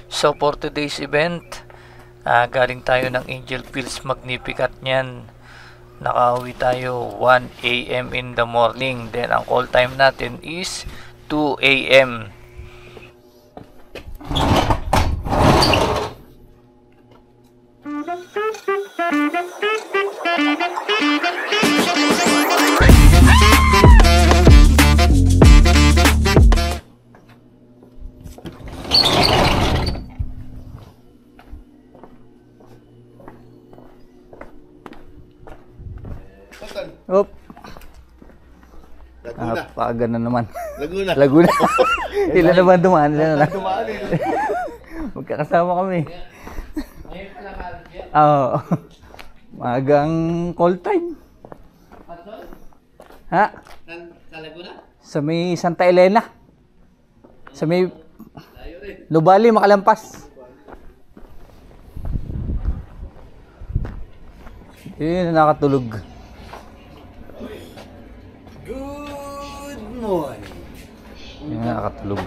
So for today's event, galing tayo ng Angel Fields Magnificat niyan. Nakauwi tayo 1 AM in the morning. Then ang call time natin is 2 AM. Op. Laguna. Paaga na naman. Laguna. Laguna. Sila naman dumaan. Dumaan. Magkakasama kami. Oo. Maagang call time. Ha? Sa Laguna? Sa may Santa Elena. Sa may Lubali, makalampas. Yun, nakatulog. Good morning. Yun, nakatulog.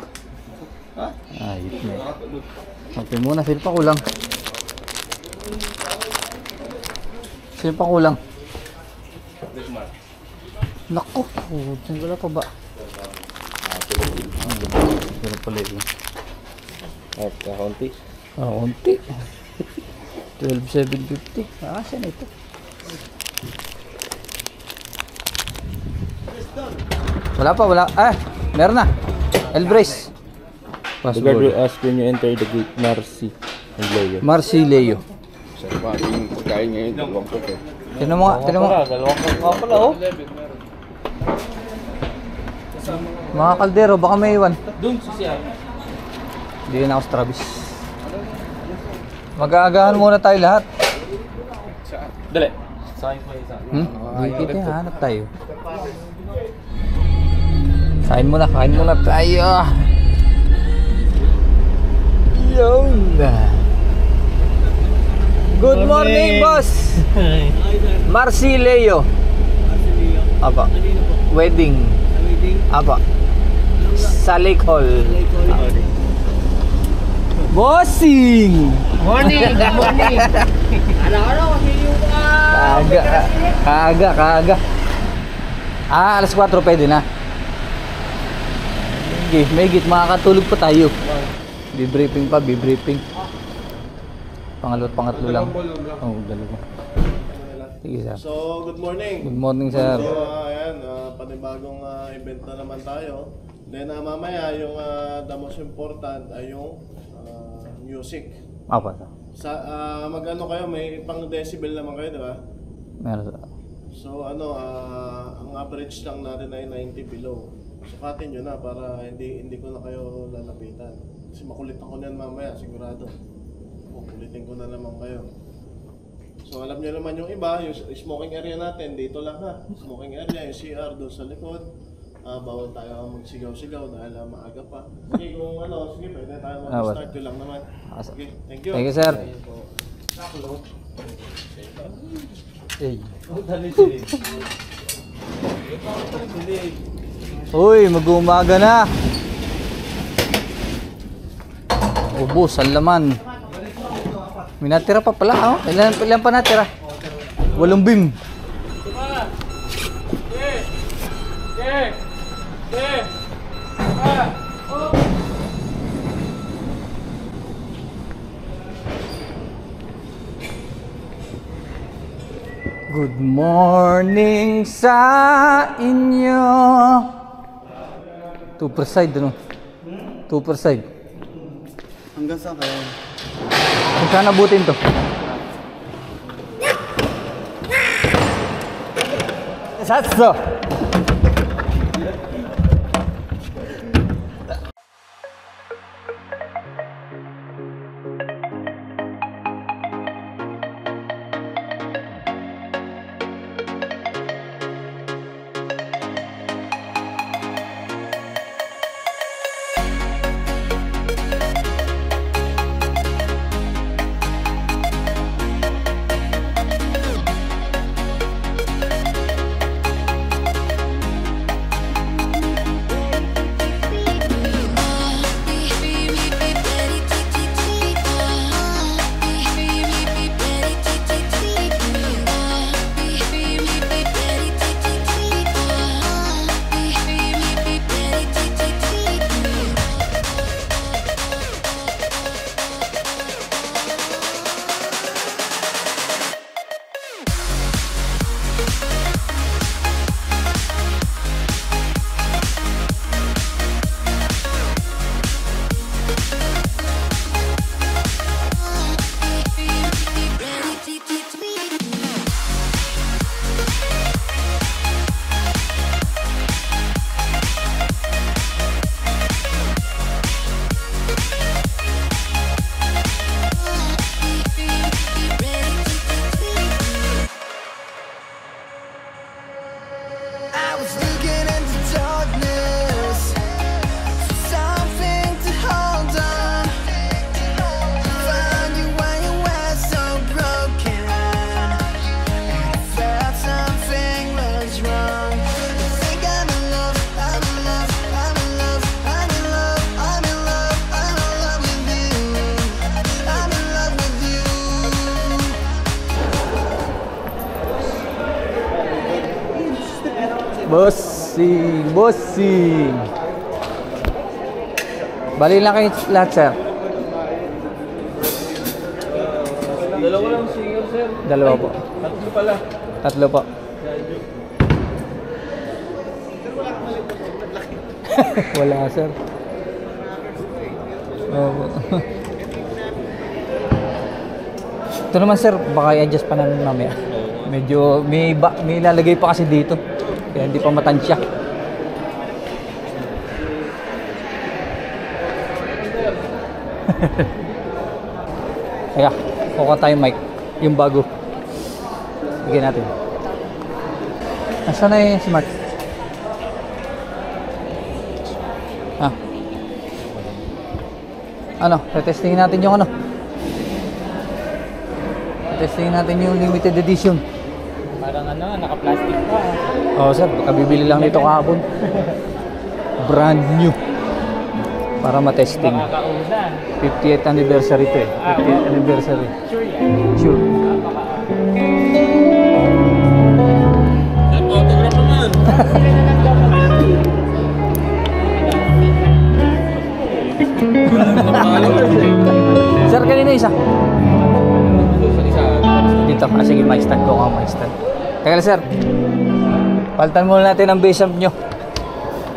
Ha? Ayos na. Nakatulog. Okay muna, sila pa kulang. Sila pa kulang. Naku, wala pa ba? Wala pala yun. At kaunti. Unti. 12,750. Saan ito? Wala pa, wala. Meron na. El-brace. The guard will ask when you enter the gate, Marcy and Leo. Marcy Leo. Sa yung pagkain ngayon, dalawang ko eh. Tinan mo nga, tinan mo. Dalawang ko pala oh. Mga kaldero, baka may iwan. Doon sa siya. Hindi na ako sa Travis. Mag-aagahan muna tayo lahat. Dali. Sa akin po isa. Dito na, hanap tayo. Kain muna tayo. Yun. Good morning, boss. Marcy Leo. Apa. Wedding. Apa. Sa Lake Hall. Bossing! Morning! Good morning! Ano kasi yung Kaaga. Alas 4 pwede na. Okay, may makakatulog pa tayo. Bibriefing. Pangatlo lang. Oh, dalawa. Sige, sir. So, good morning. Good morning, sir. So, ayan, panibagong event na naman tayo. Then, mamaya, yung the most important ay yung music. Apa. Sa, mag-ano kayo, may pang decibel naman kayo, di ba? Meron. So, ang average lang natin ay 90 below. Sukatin nyo na para hindi ko na kayo lalapitan. Kasi makulit ako niyan mamaya, sigurado. Kukulitin ko na naman kayo. So alam niyo naman yung iba, yung smoking area natin, dito lang ha. Smoking area, yung CR doon sa likod. Bawal tayo magsigaw-sigaw dahil maaga pa. Sige kung sige pwede tayo mag-start ko lang naman. Sige, thank you. Thank you, sir. Uy, mag-umaga na. Ubus, ang laman. May natira pa pala, oh. Ilan pa natira? 8 bim. Good morning sa inyo. 2 per side, ano? 2 per side. Hanggang saan kayo? Saan nabutin to? Satso! Bossing, bossing. Bali lang kayo lahat, sir. Dalawa lang single, sir. Dalawa po. Tatlo pala. Tatlo po. Wala, sir. Opo. Ito naman, sir, baka i-adjust pa namin mamaya. Medyo may lalagay pa kasi dito. Kaya hindi pa matansya. Kaya, kuha tayo mic. Yung bago. Bigyan natin. Nasaan na yung smart? Ah. Ano? Testingin natin yung ano? Testingin natin yung limited edition. Parang ano, naka-plastic pa. Oo, sir. Kabibili lang nito kahapon. Brand new. Para matesting. Makakauna. 50th anniversary to eh. 50th anniversary. Sure yan. Sure. Autograph naman. Sir, kanina isa. Dito. Ah, sige, mic stand ko nga, mic stand. Teka lang, sir. Palitan muna natin ang base amp nyo.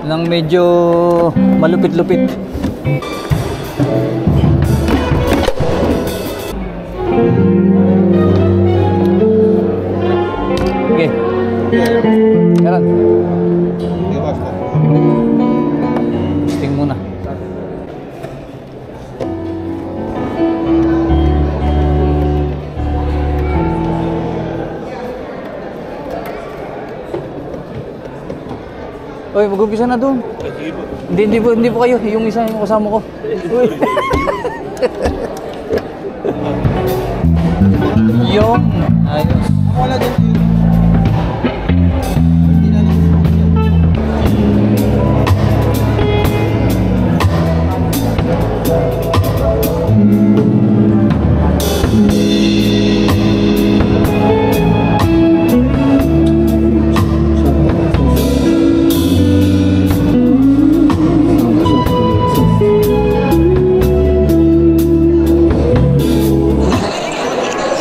Nang medyo malupit-lupit. Okay. Meron. Testing muna. Oy, mag-umpisa na doon. Hindi po kayo. Yung isa yung kasama ko. Uy. Yung ayos. Wala din.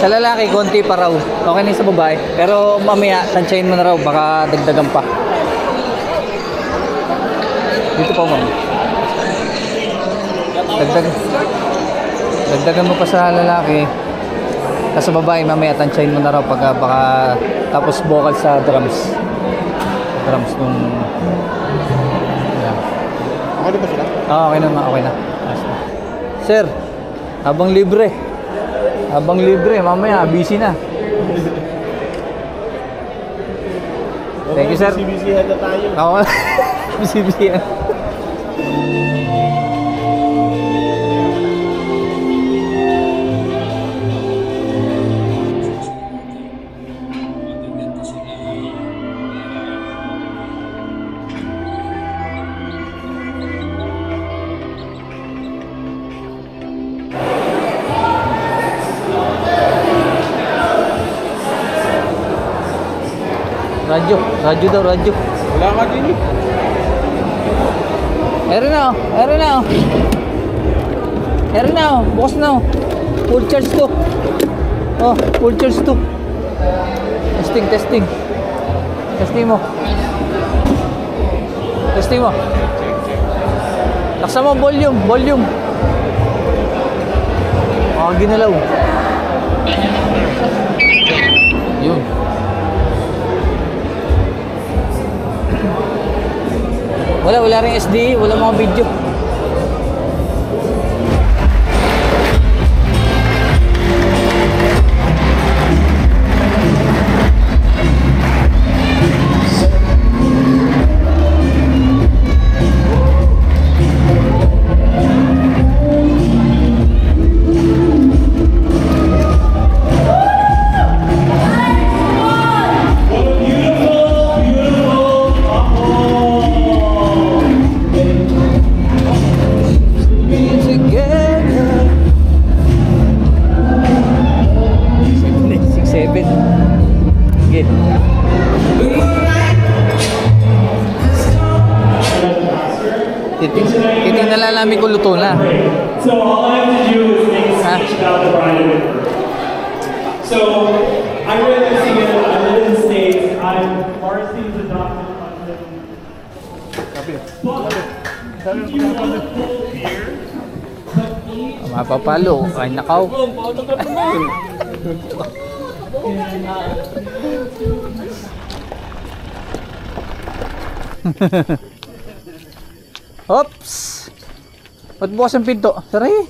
Sa lalaki, konti pa raw. Okay na sa babae. Pero mamaya, tansyahin mo na raw. Baka dagdagan pa. Dito pa, ma'am. Dagdagan mo pa sa lalaki. Tapos sa babae, mamaya, tansyahin mo na raw. Pagka baka tapos vocal sa drums. Drums nung... Yeah. Okay na ba sila? Oo, okay na. Okay na. Sir, habang libre, mamaya, busy na. Thank you, sir. Busy-busyhan na tayo. Oo, busy yan. Radyo. Wala ka din eh. Meron na oh. Bukas na oh. Full charge to. Oh, full charge to. Testing. Testing mo. Laksan mo volume. Ginalaw. Yun. Wala rin SD, wala mga video. Titingnan lang namin kung luto na. So all I have to do is make a speech about the bride of it. So I read this again. I live in the States. I'm Marcy's adopted husband. But if you want a full beer, Mapapalo. Ay, nakaw. Oops! Ba't bukas ang pinto? Saray!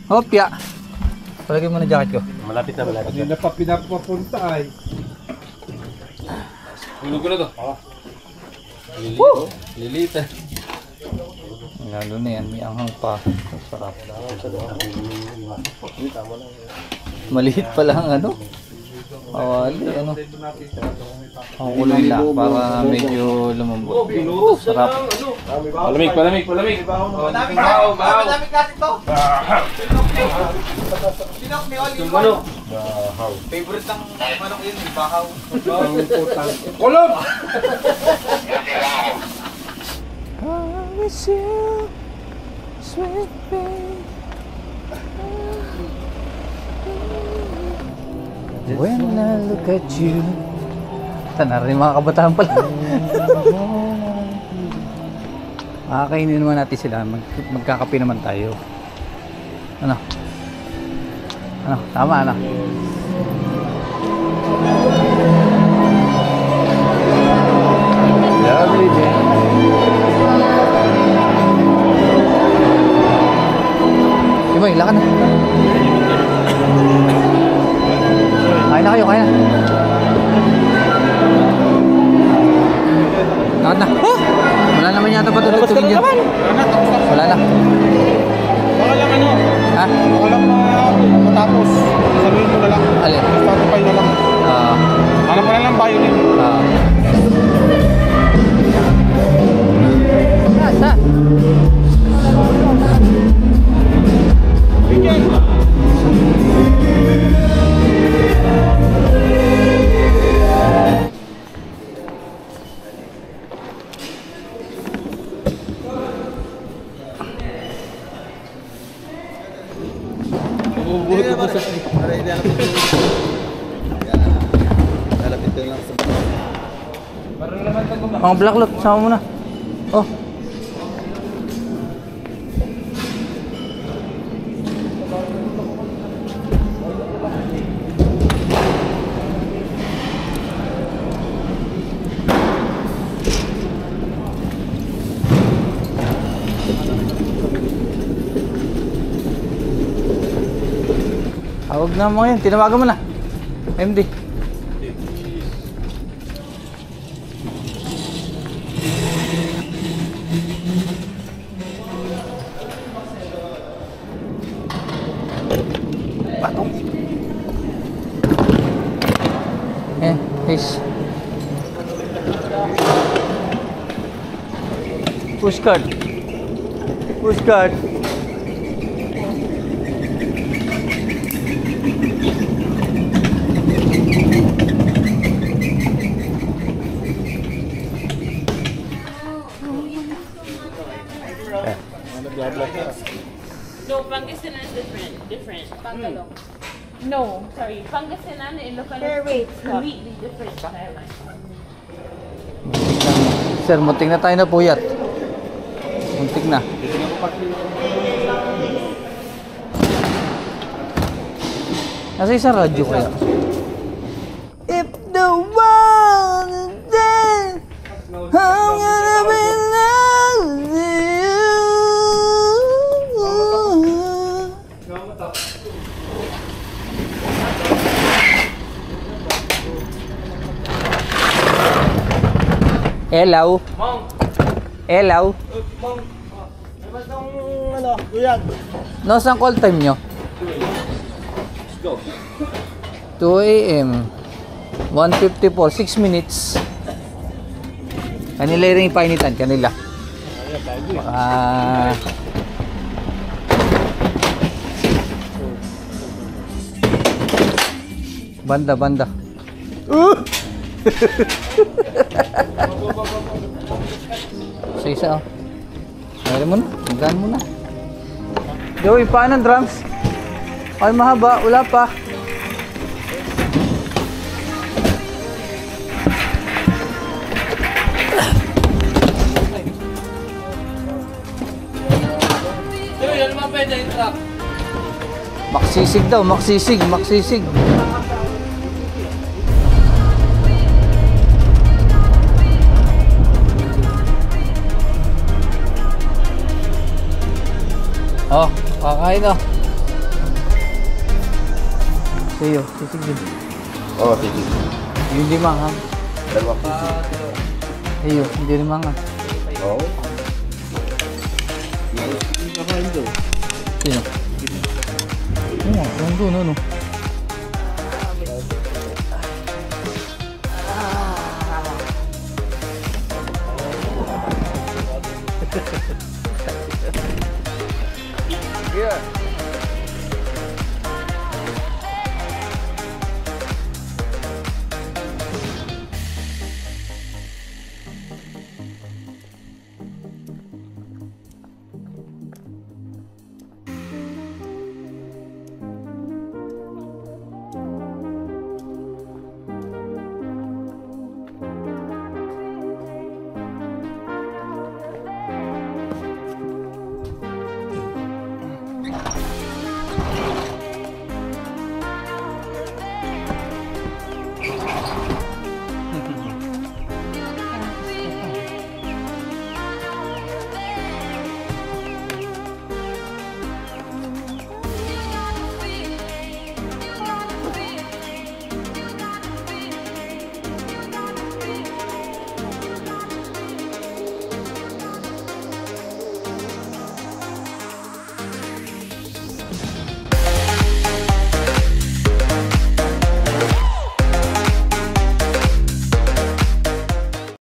Hopya! Palagay mo na jacket ko. Malapit na. Hindi na pa pinapapunta ay. Hulog ko na to. Lilito. Lilita. Lalo na yan, may anghang pa. Sarap. Maliit pa lang ano? Awali, ano? Ang kulay na para medyo lumambot. Sarap. Palamig. Malamig kasi to. Sinok ni Oli. Favorite ng manok yun, bahaw. Kulog! I miss you, sweet babe. When I look at you. Tana rin mga kabataan pala. Makakainin naman natin sila. Magkakape naman tayo. Ano? Ano? Tama, ano? Lovely day. Diba, ilakan na. Kain na kayo, kain na. Lakad na. Wala naman yata pa tutugin dyan. Wala na. Baka lang ano? Ha? Baka lang matapos. Sabihin mo na lang. Alin? Spotify na lang. Hanap mo na lang violin. Nasa? Mga black lot, sama mo na. Oh. Tawag na mo yan, tinawagan mo na. MD. Patong. Yes. Push card. Push card. No, Pangasinan is different. Pangalong. No, sorry. Pangasinan and Ilocano is completely different. Sir, muntik na tayo na puyat. Muntik na. Nasa isang radyo kaya? If the world is dead, I'm gonna be loved to you. Hello. Hello. No, saan call time nyo? 2 AM 1:54, 6 minutes. Kanila rin painitan, kanila. Banda. Isa-isa oh. Meron mo na, hanggaan mo na. Joey, paano ang drums? Ay, mahaba, wala pa. Joey, ano ba pwede yung truck? Maksisig daw, maksisig, maksisig. Oh, kakain na. Sa'yo, sisig din. Oo, sige. Yung limang ha. Dalawang piso. Sa'yo, hindi limang ha. Oo. Kakain daw. Sino? Oo, yung doon, ano?